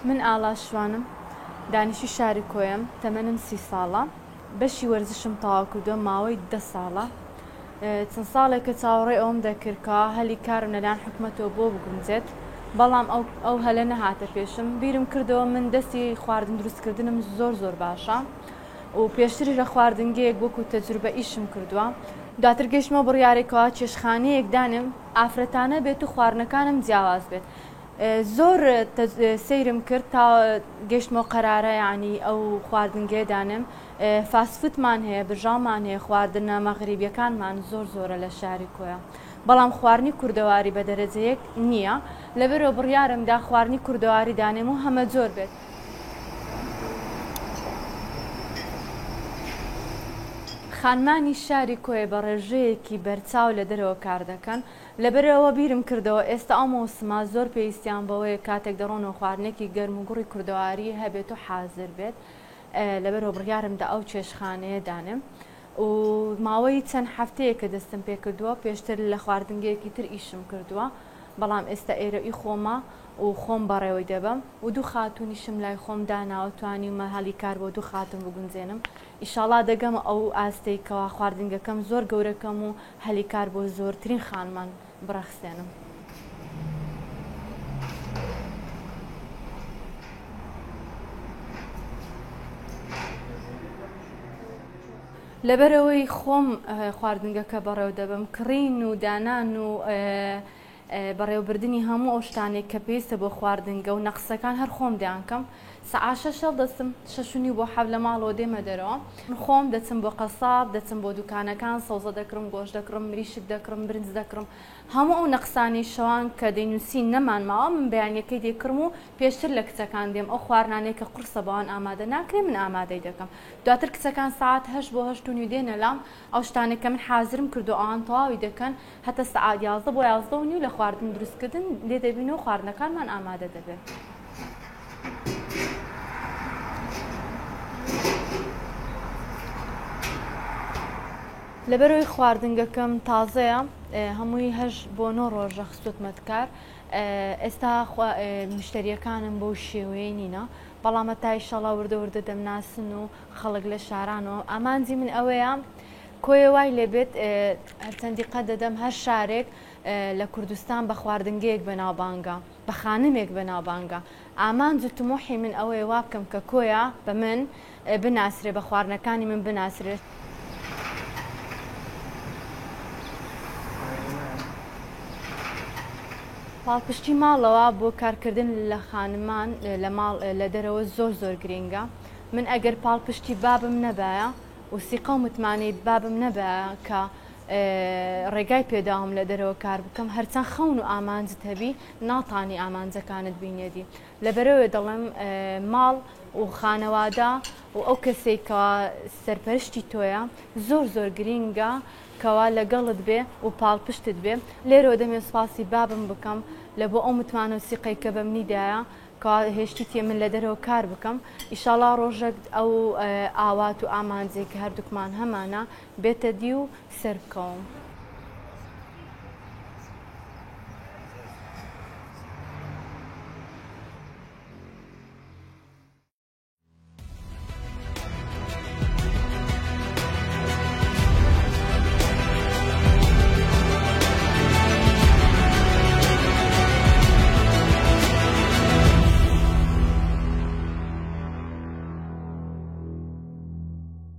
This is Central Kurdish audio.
من ئاڵا شوانم دانیشی شاری کۆیم تەمەنم 30 ساڵە بەشی وەرزشم تەواو کردووە ماوەی 10 ساڵە چەند ساڵێکە چاوەڕێی ئەوم دەکردکەوە هەلی کارم لەلایەن حکومەتەوە بۆ بگونجێت بەڵام ئەو هەلە نەهاتە پێشم بیرم کردەوە من دەستی خواردن دروستکردنم زۆر باشە و پێشتری لە خواردنگەیەک وەکو تەجروبە ئیشم کردووە دواتر گەشتمە بڕیارێکەوە چێشخانەیەک دانم ئافرەتانە بێت و خواردنەکانم جیاواز بێت زۆر سەیرم کرد تا گەشتمەوە قەرارە ینی ئەو خواردنگەیە دانم فاسفوتمان هەیە برژاومان هەیە خواردنە مەغریبیەکانمان زۆرە لە شاری کۆیە بەڵام خواردنی کوردەواری بە دەرەجەیەک نییە لەبەرەوە بڕیارمدا خواردنی کوردەواری دانێم و هەمە جۆر بێت خانمانی شاری کۆیە بە ڕێژەیەکی بەرچاو لە دەرەوە کار دەکەن لەبەرەوە بیرم کردەوە ئێستا ئەو مۆسمە زۆر پێویستیان بەوەیە کاتێک دەڕۆنەوە خواردنێکی گەرم و گوڕی کوردەواری هەبێت و حازر بێت لەبەرەوە بڕیارمدا ئەو چێشخانەیە دانم و ماوەی چەند هەفتەیە کە دەستم پێ کردووە پێشتر لە خواردنگەیەکی تر ئیشم کردووە بەڵام ئێستا ئێرە ئی خۆمە و خۆم بەڕێوەی دەبم و دوو خاتونیشم لای خۆم داناوە توانیمە هەلی کار بۆ دوو خاتم بگونجێنم ئیشاڵا دەگەم ئەو ئاستەیکەوە خواردنگەکەم زۆر گەورەکەم و هەلی کار بۆ زۆرترین خانمان بڕەخسێنم. لەبەرەوەی خۆم خواردنگەکە بەڕێوە دەبم کڕین و دانان و بەڕێوەبردننی هەموو ئەو شتانێک کە پێویستە بۆ خواردنگە و نەقسەکان هەر خۆم دەیانکەم سەعاشە شەڵ دەچم 6:30 بۆ 7 لە ماڵەوە دێمە دەرەوە خۆم دەچم بۆ قەساب دەچم بۆ دوکانەکان سەوزە دەکڕم گۆشت دەکڕم مریشک دەکڕم برنج دەکڕم هەموو ئەو نەقسانی شەوان کە دەینووسین نەمانماوە من بەیانەکەی دێکڕم و پێشتر لە کچەکان دێم ئەو خواردنانەیە کە قورسە بەوان ئامادە ناکرێ من ئامادەی دەکەم دواتر کچەکان ساعت 8 بۆ 8:30 دێنە لام ئەو شتانێک کە من حازرم کردو ئەوان تەواوی دەکەن هەتا سەعات 11 بۆ 11:30 لە خواردن دروستکردن لێ دەبین و خواردنەکانمان ئامادە دەبێت. لەبەرەوەی خواردنگەکەم تازەیە هەمووی 8 بۆ 9 ڕۆژە خستوتمەت کار ئێستا مشتریەکانم بۆ شێوەیە نینە بەڵامە تا ئیشەڵا وردە دەمناسن و خەڵک لە شارانەوە ئامانجی من ئەوەیە کۆیە وای لێبێت هەرچەندی قەت دەدەم هەر شارێک لە کوردستان بە خواردنگەیەک بەناوبانگە بە خانمێک بەناوبانگە ئامانج و تمۆحی من ئەوەیە وا بکەم کە کۆیە بە من بناسرێ بە خواردنەکانی من بناسرێت. پاڵپشتی ماڵەوە بۆ کارکردن لە خانمان لە دەرەوە زۆر گرنگە من ئەگەر پاڵپشتی بابم نەبایە و سیقە و متمانەی بابم نەبایە کە ڕێگای پێداوم لە دەرەوە کار بکەم هەرچەند خەون و ئامانجت هەبی ناتانی ئامانجەکانت بینێتی لەبەرەوەی دەڵێم ماڵ و خانەوادە و ئەو کەسێکەوە سەرپەرشتی تۆیە زۆر گرنگە کەوا لەگەڵت بێ و پاڵپشتت بێ لێرەوە دەمێ سپاسی بابم بکەم لە بۆ ئەو متمانە و سیقەی کە بەمنیدایە کە هێشتی تێ من لە دەرەوە کار بکەم ئیشاڵا ڕۆژێک ئەو ئاوات و ئامانجێک کە هەردووکمان هەمانە بێتە دی و سەر بکەوم.